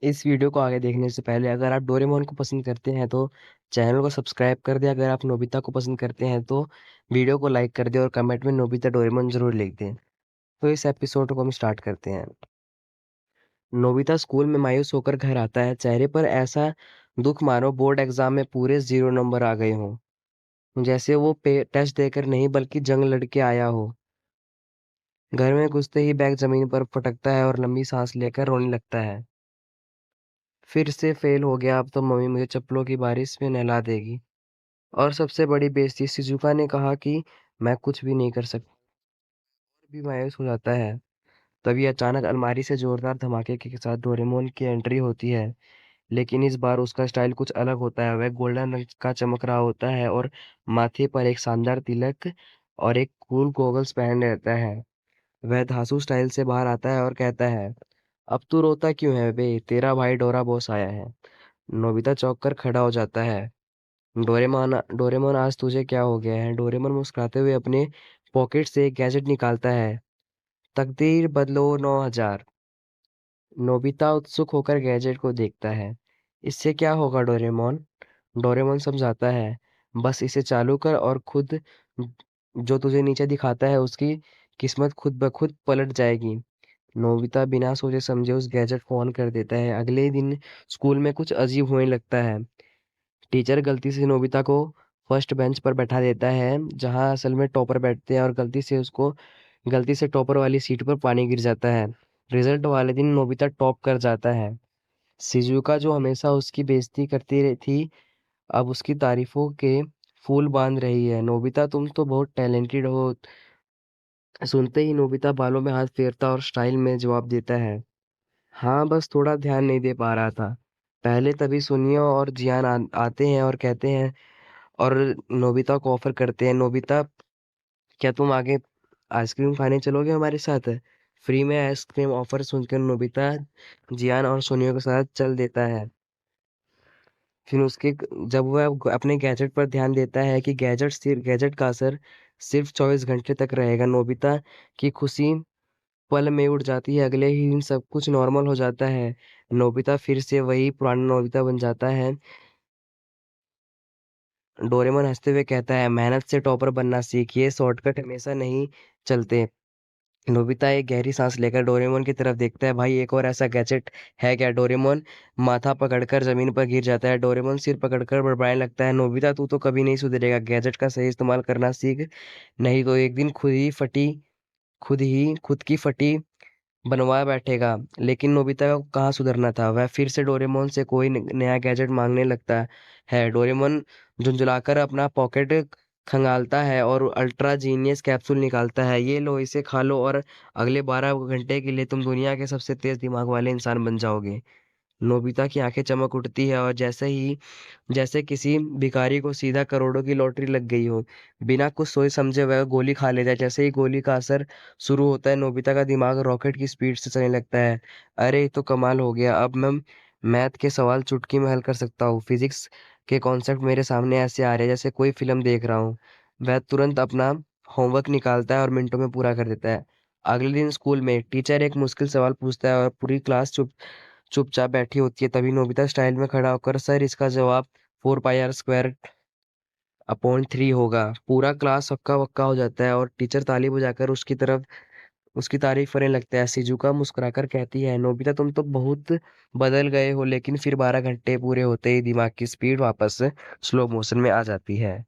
इस वीडियो को आगे देखने से पहले अगर आप डोरेमोन को पसंद करते हैं तो चैनल को सब्सक्राइब कर दें। अगर आप नोबिता को पसंद करते हैं तो वीडियो को लाइक कर दें और कमेंट में नोबिता डोरेमोन ज़रूर लिख दें। तो इस एपिसोड को हम स्टार्ट करते हैं। नोबिता स्कूल में मायूस होकर घर आता है, चेहरे पर ऐसा दुख मानो बोर्ड एग्जाम में पूरे 0 नंबर आ गए हों। जैसे वो टेस्ट देकर नहीं बल्कि जंग लड़ के आया हो। घर में घुसते ही बैग जमीन पर पटकता है और लंबी सांस लेकर रोने लगता है। फिर से फेल हो गया, अब तो मम्मी मुझे चप्पलों की बारिश में नहला देगी। और सबसे बड़ी बेइज्जती, शिज़ुका ने कहा कि मैं कुछ भी नहीं कर सकता। भी मायूस हो जाता है। तभी अचानक अलमारी से जोरदार धमाके के साथ डोरेमोन की एंट्री होती है। लेकिन इस बार उसका स्टाइल कुछ अलग होता है। वह गोल्डन रंग का चमक रहा होता है और माथे पर एक शानदार तिलक और एक कूल गॉगल्स पहन रहता है। वह धांसू स्टाइल से बाहर आता है और कहता है, अब तू रोता क्यों है बे? तेरा भाई डोरा बॉस आया है। नोबिता चौंक कर खड़ा हो जाता है। डोरेमोन डोरेमोन आज तुझे क्या हो गया है? डोरेमोन मुस्कुराते हुए अपने पॉकेट से एक गैजेट निकालता है। तकदीर बदलो 9000। नोबिता उत्सुक होकर गैजेट को देखता है। इससे क्या होगा डोरेमोन? डोरेमोन समझाता है, बस इसे चालू कर और खुद जो तुझे नीचे दिखाता है उसकी किस्मत खुद ब खुद पलट जाएगी। नोबिता बिना सोचे समझे उस गैजेट को ऑन कर देता है। अगले ही दिन स्कूल में कुछ अजीब होने लगता है। टीचर गलती से नोबिता को फर्स्ट बेंच पर बैठा देता है, जहां असल में टॉपर बैठते हैं, और गलती से टॉपर वाली सीट पर पानी गिर जाता है। रिजल्ट वाले दिन नोबिता टॉप कर जाता है। शिजुका जो हमेशा उसकी बेइज्जती करती रही थी, अब उसकी तारीफों के फूल बांध रही है। नोबिता तुम तो बहुत टैलेंटेड हो। सुनते ही नोबिता बालों में हाथ फेरता और स्टाइल में जवाब देता है, हाँ बस थोड़ा ध्यान नहीं दे पा रहा था। पहले तभी सुनियो और जियान आते हैं और कहते हैं, और नोबिता को ऑफर करते हैं, नोबिता क्या तुम आगे आइसक्रीम खाने चलोगे हमारे साथ? फ्री में आइसक्रीम ऑफर सुनकर नोबिता जियान और सोनियो के साथ चल देता है। फिर जब वह अपने गैजेट पर ध्यान देता है कि गैजेट का असर सिर्फ 24 घंटे तक रहेगा, नोबिता की खुशी पल में उड़ जाती है। अगले ही दिन सब कुछ नॉर्मल हो जाता है। नोबिता फिर से वही पुराना नोबिता बन जाता है। डोरेमोन हंसते हुए कहता है, मेहनत से टॉपर बनना सीख, ये शॉर्टकट हमेशा नहीं चलते। नोबिता एक गहरी सांस लेकर डोरेमोन की तरफ देखता है, भाई एक और ऐसा गैजेट है क्या? डोरेमोन माथा पकड़कर जमीन पर गिर जाता है। डोरेमोन सिर पकड़कर बड़बड़ाने लगता है, नोबिता तू तो कभी नहीं सुधरेगा, गैजेट का सही इस्तेमाल करना सीख, नहीं तो एक दिन खुद की फटी बनवा बैठेगा। लेकिन नोबिता को कहाँ सुधरना था, वह फिर से डोरेमोन से कोई नया गैजेट मांगने लगता है। डोरेमोन झुंझुलाकर अपना पॉकेट खंगालता है और अल्ट्रा जीनियस कैप्सूल निकालता है, ये लो इसे खा लो और अगले 12 घंटे के लिए तुम दुनिया के सबसे तेज दिमाग वाले इंसान बन जाओगे। नोबिता की आंखें चमक उठती है और जैसे किसी भिखारी को सीधा करोड़ों की लॉटरी लग गई हो। बिना कुछ सोच समझे वह गोली खा लेता है। जैसे ही गोली का असर शुरू होता है, नोबिता का दिमाग रॉकेट की स्पीड से चलने लगता है। अरे ये तो कमाल हो गया, अब मैं मैथ के सवाल चुटकी में हल कर सकता हूँ। फिजिक्स के कॉन्सेप्ट मेरे सामने ऐसे आ रहे हैं जैसे कोई फिल्म देख रहा हूँ। वह तुरंत अपना होमवर्क निकालता है और मिनटों में पूरा कर देता है। अगले दिन स्कूल में टीचर एक मुश्किल सवाल पूछता है और पूरी क्लास चुपचाप बैठी होती है। तभी नोबिता स्टाइल में खड़ा होकर, सर इसका जवाब 4 पाई r² अपॉन 3 होगा। पूरा क्लास हक्का बक्का हो जाता है और टीचर ताली बजाकर उसकी तारीफ करने लगता है। शिजुका मुस्कुराकर कहती है, नोबिता तुम तो बहुत बदल गए हो। लेकिन फिर 12 घंटे पूरे होते ही दिमाग की स्पीड वापस स्लो मोशन में आ जाती है।